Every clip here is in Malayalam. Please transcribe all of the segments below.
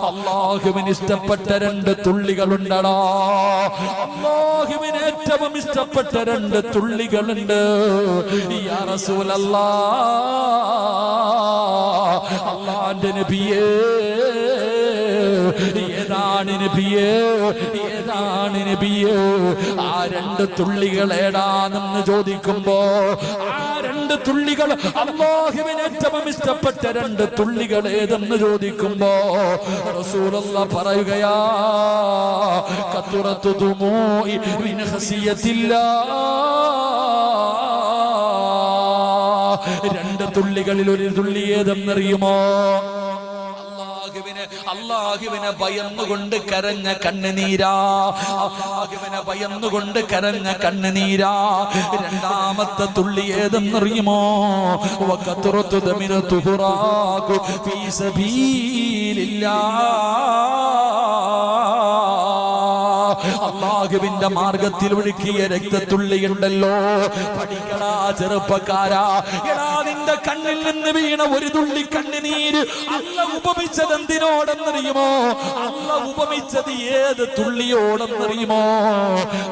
അല്ലാഹുവിന് ഇഷ്ടപ്പെട്ട രണ്ട് തുള്ളികളുണ്ടടാ. അല്ലാഹുവിന് ഏറ്റവും ഇഷ്ടപ്പെട്ട രണ്ട് തുള്ളികളുണ്ട്. യാ റസൂലല്ലാഹ്, അല്ലാഹുവിന്റെ നബിയേ, ഏതാണ് നബിയേ, ഏതാണ് നബിയേ? ആ രണ്ട് തുള്ളികൾ ഏടാണെന്ന് ചോദിക്കുമ്പോ ആ രണ്ട് തുള്ളികൾ, അല്ലാഹുവിന് ഏറ്റവും ഇഷ്ടപ്പെട്ട രണ്ട് തുള്ളികൾ ഏതെന്ന് ചോദിക്കുമ്പോ റസൂലുള്ളാഹി പറയുകയാ, ഖത്റത്തു ദുമൂഇ മിൻ ഖസിയത്തില്ലാഹ്. രണ്ട് തുള്ളികളിൽ ഒരു തുള്ളി ഏതെന്നറിയുമോ? അല്ലാഹുവിനെ ഭയന്നുകൊണ്ട് കരഞ്ഞ കണ്ണുനീരാ, അല്ലാഹുവിനെ ഭയന്നുകൊണ്ട് കരഞ്ഞ കണ്ണുനീരാ. രണ്ടാമത്തെ തുള്ളി ഏതെന്നറിയുമോ? വഖത്റത്തു ദമിന തുഹറാഖു ഫീ സബീലില്ലാഹ്. അല്ലാഹുവിന്റെ മാർഗത്തിൽ ഒഴുക്കിയ രക്തത്തുള്ളിയുണ്ടല്ലോ. പഠിക്കടാ ചെറുപ്പക്കാരാ, എടാ നിന്റെ കണ്ണിൽ നിന്ന് വീണ ഒരു തുള്ളി കണ്ണുനീര് അല്ലാഹു ഉപമിച്ചത് എന്തിനോടെന്നറിയുമോ? അല്ലാഹു ഉപമിച്ചത് ഏത് തുള്ളിയോടെന്നറിയുമോ?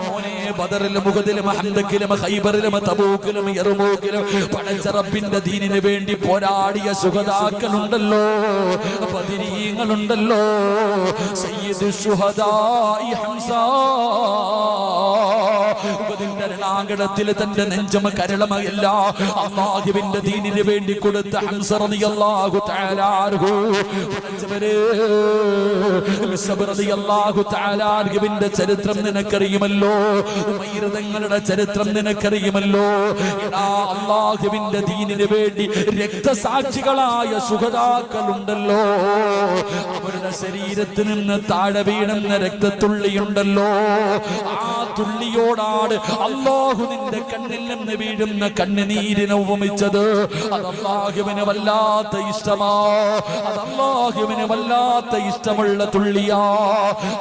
മോനെ, ബദറിലും ഉഹദിലും ഹന്തക്കിലും ഖൈബറിലും തബൂക്കിലും യർമൂക്കിലും പടച്ച റബ്ബിന്റെ ദീനിന് വേണ്ടി പോരാടിയ ശുഹദാക്കളുണ്ടല്ലോ, ബദരീങ്ങളുണ്ടല്ലോ. സയ്യിദു ശുഹദാഇ ഹംസ രണാങ്കണത്തിൽ തന്റെ നെഞ്ചമ കരളമല്ല അല്ലാഹുവിന്റെ ദീനിന് വേണ്ടി കൊടുത്ത ഹംസ റളിയല്ലാഹു തആല അൻഹു. റളിയല്ലാഹു തആല അൻഹുവിന്റെ ചരിത്രം നിനക്കറിയുമല്ലോ, ഉമൈർ തങ്ങളുടെ ചരിത്രം നിനക്കറിയുമല്ലോ. എടാ, അല്ലാഹുവിന്റെ ദീനിന് വേണ്ടി രക്തസാക്ഷികളായ ശുഹദാക്കളുണ്ടല്ലോ, അവരുടെ ശരീരത്തിൽ നിന്ന് താഴെ വീണുന്ന രക്തത്തുള്ളിയുണ്ടല്ലോ. ആ തുള്ളിയോടാണ് അല്ലാഹു നിന്റെ കണ്ണിൽ നിന്ന് വീഴുന്ന കണ്ണുനീരിനെ ഉപമിച്ചത്. അത് അല്ലാഹുവിന് വല്ലാത്ത ഇഷ്ടമാ, അത് അല്ലാഹുവിന് വല്ലാത്ത ഇഷ്ടമുള്ള തുള്ളിയാ.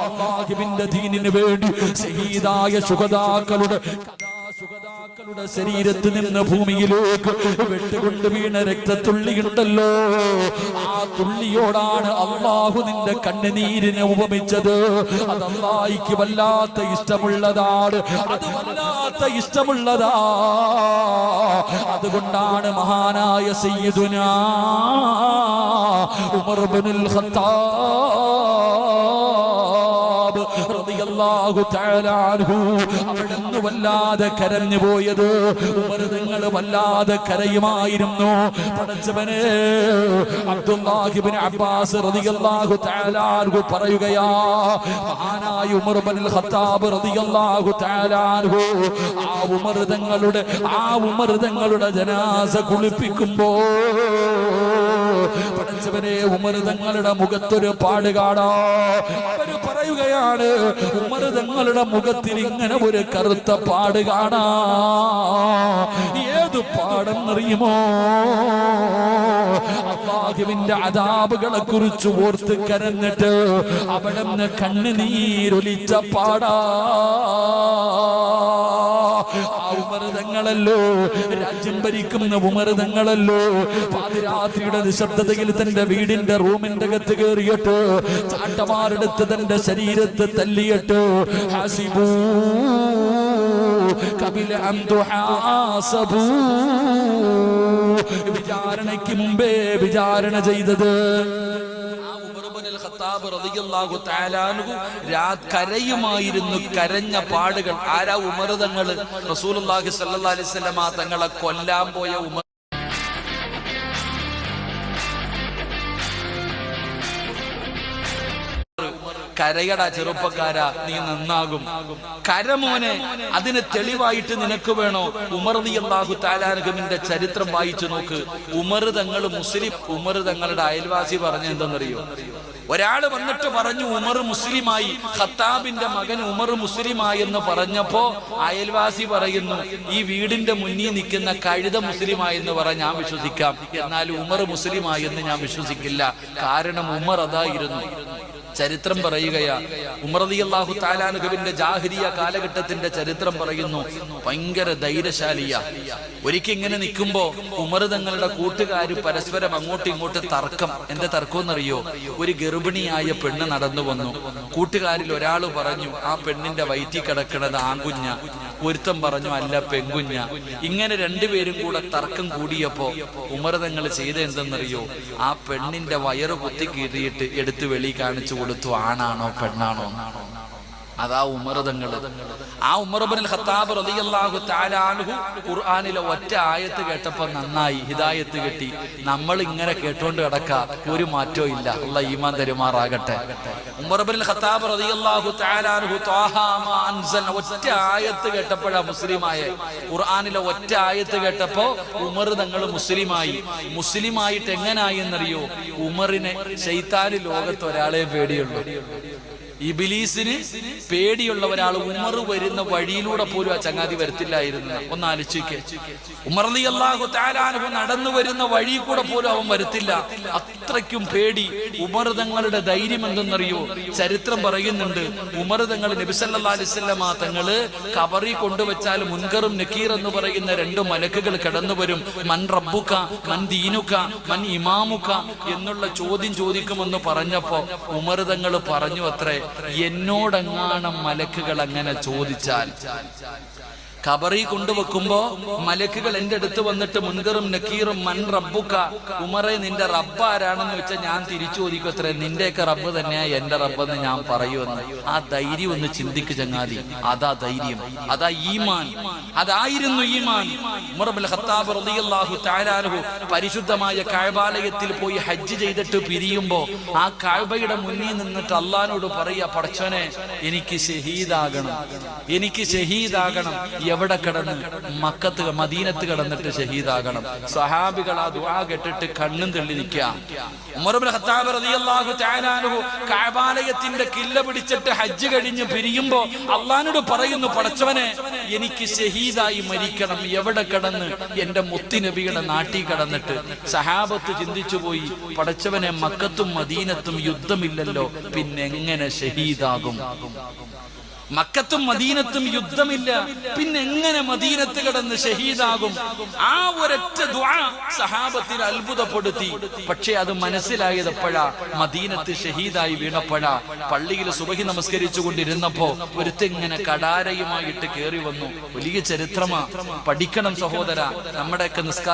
അല്ലാഹുവിന്റെ ദീനിന് വേണ്ടി ശഹീദായ ശുഹദാക്കളുടെ ശരീരത്തിൽ നിന്ന് ഭൂമിയിലേക്ക് വെട്ടുകൊണ്ട് വീണ രക്തത്തുള്ളിയുണ്ടല്ലോ, ആ തുള്ളിയോടാണ് അല്ലാഹു നിന്റെ കണ്ണുനീരിനെ ഉപമിച്ചത്. അത് അല്ലാഹുവിന് വല്ലാത്ത ഇഷ്ടമുള്ളതാണ്, അത് വല്ലാത്ത ഇഷ്ടമുള്ളതാ. അതുകൊണ്ടാണ് മഹാനായ സയ്യിദുനാ ഉമർ ഇബ്നുൽ ഖത്താബ് റളിയല്ലാഹു തആല അൻഹു അവിടുന്ന് വല്ലാതെ കരഞ്ഞു പോയത്. ഉമർ തങ്ങൾ വല്ലാതെ കരയുമായിരുന്നു. പടച്ചവനെ, അബ്ദുല്ലാഹി ഇബ്നു അബ്ബാസ് റളിയല്ലാഹു തആല അൻഹു പറയുകയാ, മഹാനായ ഉമർ ഇബ്നുൽ ഖത്താബ് റളിയല്ലാഹു തആല അൻഹു ആ ഉമർ തങ്ങളുടെ ജനാസ കുളിപ്പിക്കുമ്പോ പടച്ചവനെ, ഉമർ തങ്ങളുടെ മുഖത്തൊരു പാട് കാണാ. അവര് പറയുകയാണ്, ഉമർ തങ്ങളുടെ മുഖത്തിൽ ഇങ്ങനെ ഒരു കറുത്ത പാട് കാണാ. ഏത് പാടെന്നറിയുമോ? അല്ലാഹുവിന്റെ അദാബുകളെ കുറിച്ച് ഓർത്ത് കരഞ്ഞിട്ട് അവിടുന്ന് കണ്ണുനീരൊലിച്ച പാടാ. ഉമർ തങ്ങളല്ലോ, രാജ്യം ഭരിക്കുന്ന ഉമർ തങ്ങളല്ലോ, പാതിരാത്രിയുടെ നിശബ്ദതയിൽ തന്റെ വീടിന്റെ റൂമിന്റെ അകത്ത് കയറിയിട്ട് ചാട്ടമാരെടുത്ത് തന്റെ ശരീരത്തെ തല്ലിയിട്ട് ഹസിബൂ ഖബില അൻ തുഹാസബൂ, വിചാരണയ്ക്ക് മുമ്പേ വിചാരണ ചെയ്തത്. കരയുമായിരുന്നു, കരഞ്ഞ പാടുകൾ. ആരാ? ഉമർ തങ്ങൾ. റസൂലുള്ളാഹി സ്വല്ലല്ലാഹി അലൈഹി വസല്ലമ തങ്ങളെ കൊല്ലാൻ പോയ ഉമർ. കരയടാ ചെറുപ്പക്കാരാ, നീ നന്നാകും. കരമോനെ, അതിന് തെളിവായിട്ട് നിനക്ക് വേണോ? ഉമർ റളിയല്ലാഹു തആല അൻഹുവിന്റെ ചരിത്രം വായിച്ചു നോക്ക്. ഉമർ തങ്ങൾ മുസ്ലിം. ഉമർ തങ്ങളുടെ അയൽവാസി പറഞ്ഞ എന്തെന്നറിയോ? ഒരാള് വന്നിട്ട് പറഞ്ഞു ഉമർ മുസ്ലിമായി, ഖത്താബിന്റെ മകൻ ഉമർ മുസ്ലിമായി എന്ന് പറഞ്ഞപ്പോ അയൽവാസി പറയുന്നു, ഈ വീടിന്റെ മുന്നിൽ നിൽക്കുന്ന കഴുത മുസ്ലിമായി എന്ന് പറഞ്ഞാൽ ഞാൻ വിശ്വസിക്കാം, എന്നാൽ ഉമർ മുസ്ലിമായി എന്ന് ഞാൻ വിശ്വസിക്കില്ല. കാരണം ഉമർ അതായിരുന്നു. ചരിത്രം പറയുകയാ. ഉമർ റളിയല്ലാഹു തആല അൻഹുവിന്റെ ജാഹിലിയ കാലഘട്ടത്തിന്റെ ചരിത്രം പറയുന്നു. ഭയങ്കര ധൈര്യശാലിയ. ഒരിക്കൽ ഇങ്ങനെ നിൽക്കുമ്പോ ഉമർ തങ്ങളുടെ കൂട്ടുകാര് പരസ്പരം അങ്ങോട്ടും ഇങ്ങോട്ടും തർക്കം. എന്താ തർക്കം എന്നറിയോ? ഒരു ഗർഭിണിയായ പെണ്ണ് നടന്നു വന്നു. കൂട്ടുകാരിൽ ഒരാൾ പറഞ്ഞു ആ പെണ്ണിന്റെ വയറ്റിൽ കിടക്കണത് ആൺകുഞ്ഞ. ഒരുത്തം പറഞ്ഞു അല്ല പെൺകുഞ്ഞ. ഇങ്ങനെ രണ്ടുപേരും കൂടെ തർക്കം കൂടിയപ്പോ ഉമർ തങ്ങൾ ചെയ്ത എന്തെന്നറിയോ? ആ പെണ്ണിന്റെ വയറ് കുത്തി കീറിയിട്ട് എടുത്ത് വെളി കാണിച്ചു കൊടുത്തു, ആണാണോ പെണ്ണാണോ. അതാ ഉമർ തങ്ങൾ. ആ ഉമർ ഇബ്നുൽ ഖത്താബ് റളിയല്ലാഹു തആല അൻഹു ഖുർആനിലെ ഒറ്റ ആയത്ത് കേട്ടപ്പോൾ നന്നായി, ഹിദായത്ത് കിട്ടി. നമ്മൾ ഇങ്ങനെ കേട്ടോണ്ട് കിടക്ക, ഒരു മാറ്റവും ഇല്ല. അല്ലാഹ് ഈമാൻ തരുമാറാകട്ടെ. ഉമർ ഇബ്നുൽ ഖത്താബ് റളിയല്ലാഹു തആല അൻഹു ത്വാഹ മാ അൻസൽ ഒറ്റ ആയത്ത് കേട്ടപ്പോഴാ മുസ്ലിമായ. ഖുർആനിലെ ഒറ്റ ആയത്ത് കേട്ടപ്പോ ഉമർ തങ്ങൾ മുസ്ലിമായി. മുസ്ലിമായിട്ട് എങ്ങനായി എന്നറിയോ? ഉമറിനെ ശൈത്താന് ലോകത്ത് ഒരാളെ പേടിയുള്ളൂ. ഇബ്ലീസിന് പേടിയുള്ള ഒരാൾ ഉമർ വരുന്ന വഴിയിലൂടെ പോലും ആ ചങ്ങാതി വരത്തില്ലായിരുന്നു. ഒന്ന് ആലോചിക്കേ. ഉമർ റളിയല്ലാഹു തആല അൻഹു നടന്നു വരുന്ന വഴി കൂടെ പോലും അവൻ വരത്തില്ല. അത്രയ്ക്കും പേടി. ഉമർ തങ്ങളുടെ ധൈര്യം എന്തെന്നറിയോ? ചരിത്രം പറയുന്നുണ്ട്. ഉമർ തങ്ങൾ നബി സല്ലല്ലാഹു അലൈഹി വസല്ലമ തങ്ങള് ഖബറിൽ കൊണ്ടുവച്ചാൽ മുൻകറും നക്കീർ എന്ന് പറയുന്ന രണ്ട് മലക്കുകൾ കടന്നു വരും. മൻ റബ്ബുക മൻ ദീനുക മൻ ഇമാമുക എന്നുള്ള ചോദ്യം ചോദിക്കുമെന്ന് പറഞ്ഞപ്പോ ഉമർ തങ്ങൾ പറഞ്ഞു അത്രേ, എന്നോടെങ്ങാണം മലക്കുകൾ അങ്ങനെ ചോദിച്ചാൽ. ഖബറി കൊണ്ടുവെക്കുമ്പോ മലക്കുകൾ എന്റെ അടുത്ത് വന്നിട്ട് മുൻകറും നക്കീറും മൻ റബ്ബുക, ഉമറെ നിന്റെ റബ്ബ് ആരാണെന്ന് വെച്ചാൽ ഞാൻ തിരിച്ചു ചോദിക്കും അത്രേ, നിന്റെയൊക്കെ റബ്ബ് തന്നെയാ എന്റെ റബ്ബെന്ന് ഞാൻ പറയുമെന്ന്. ആ ധൈര്യം ഒന്ന് ചിന്തിക്ക് ചങ്ങാതി. അതാ ധൈര്യം, അതാ ഈമാൻ, അതായിരുന്നു ഈമാൻ. ഉമർ ഇബ്നുൽ ഖത്താബ് റളിയല്ലാഹു തആല അൻഹു പരിശുദ്ധമായ കഅബാലയത്തിൽ പോയി ഹജ്ജ് ചെയ്തിട്ട് പിരിയുമ്പോ ആ കഅബയുടെ മുന്നിൽ നിന്നിട്ട് അള്ളാഹിനോട് പറയാ, പടച്ചോനെ എനിക്ക് ഷഹീദാകണം, എനിക്ക് ഷഹീദാകണം. എവിടെ കിടന്ന്? മക്കത്ത് മദീനത്ത് കിടന്നിട്ട് ഷഹീദാകണം. സഹാബികൾ ആ ദുആ കേട്ടിട്ട് കണ്ണും തള്ളി നിൽക്കുക. ഉമർ ഇബ്നുൽ ഖത്താബ് റളിയല്ലാഹു തആല അൻഹു കഅബാലയത്തിന്റെ കില്ല പിടിച്ചിട്ട് ഹജ്ജ് കഴിഞ്ഞ് പിരിയുമ്പോ അള്ളാഹിനോട് പറയുന്നു, പടച്ചവനെ എനിക്ക് ഷഹീദായി മരിക്കണം. എവിടെ കിടന്ന്? എന്റെ മുത്തി നബിയുടെ നാട്ടിൽ കിടന്നിട്ട്. സഹാബത്ത് ചിന്തിച്ചു പോയി, പടച്ചവനെ മക്കത്തും മദീനത്തും യുദ്ധമില്ലല്ലോ, പിന്നെങ്ങനെ ഷഹീദാകും? മക്കത്തും മദീനത്തും യുദ്ധമില്ല, പിന്നെ എങ്ങനെ മദീനത്ത് കിടന്ന് ഷഹീദാകും? ആ ഒരൊറ്റ ദുആ സഹാബത്തിനെ അത്ഭുതപ്പെടുത്തി. പക്ഷെ അത് മനസ്സിലായതെപ്പോഴാ? മദീനത്ത് ഷഹീദായി വീണപ്പോഴാ. പള്ളിയിൽ സുബഹി നമസ്കരിച്ചു കൊണ്ടിരുന്നപ്പോ ഒരുത്തെങ്ങനെ കടാരയുമായിട്ട് കയറി വന്നു. വലിയ ചരിത്രമാ, പഠിക്കണം സഹോദര. നമ്മുടെയൊക്കെ നിസ്കാരം